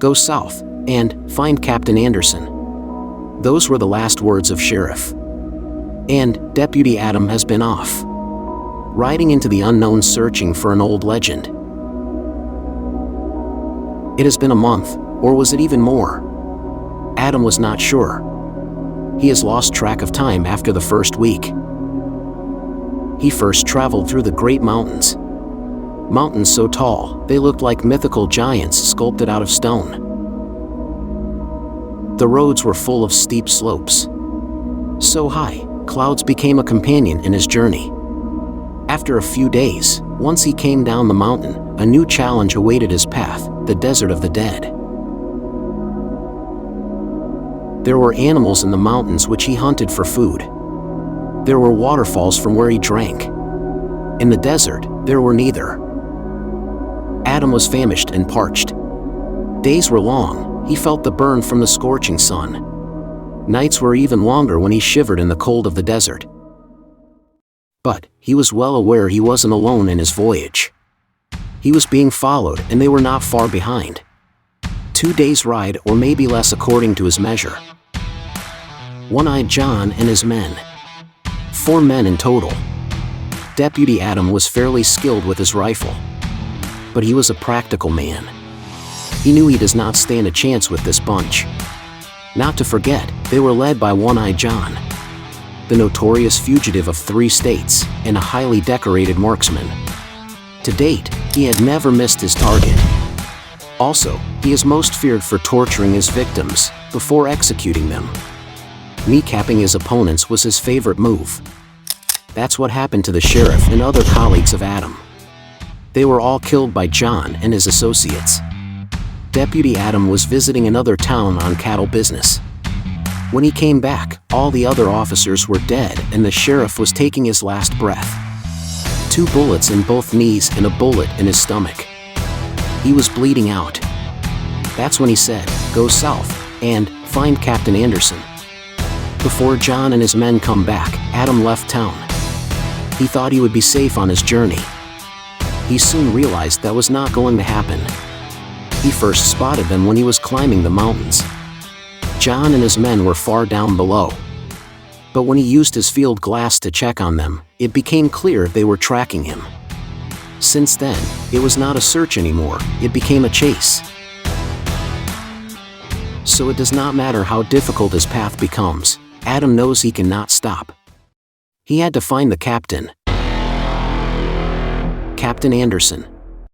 "Go south and find Captain Anderson." Those were the last words of Sheriff. And Deputy Adam has been off, riding into the unknown searching for an old legend. It has been a month, or was it even more? Adam was not sure. He has lost track of time after the first week. He first traveled through the great mountains. Mountains so tall, they looked like mythical giants sculpted out of stone. The roads were full of steep slopes. So high, clouds became a companion in his journey. After a few days, once he came down the mountain, a new challenge awaited his path, the Desert of the Dead. There were animals in the mountains which he hunted for food. There were waterfalls from where he drank. In the desert, there were neither. Adam was famished and parched. Days were long, he felt the burn from the scorching sun. Nights were even longer when he shivered in the cold of the desert. But he was well aware he wasn't alone in his voyage. He was being followed, and they were not far behind. 2 days' ride, or maybe less according to his measure. One-Eyed John and his men. 4 men in total. Deputy Adam was fairly skilled with his rifle. But he was a practical man. He knew he does not stand a chance with this bunch. Not to forget, they were led by One-Eyed John, the notorious fugitive of 3 states, and a highly decorated marksman. To date, he had never missed his target. Also, he is most feared for torturing his victims before executing them. Kneecapping his opponents was his favorite move. That's what happened to the sheriff and other colleagues of Adam. They were all killed by John and his associates. Deputy Adam was visiting another town on cattle business. When he came back, all the other officers were dead and the sheriff was taking his last breath. 2 bullets in both knees and a bullet in his stomach. He was bleeding out. That's when he said, "Go south and find Captain Anderson." Before John and his men come back, Adam left town. He thought he would be safe on his journey. He soon realized that was not going to happen. He first spotted them when he was climbing the mountains. John and his men were far down below. But when he used his field glass to check on them, it became clear they were tracking him. Since then, it was not a search anymore, it became a chase. So it does not matter how difficult his path becomes, Adam knows he cannot stop. He had to find the captain. Captain Anderson.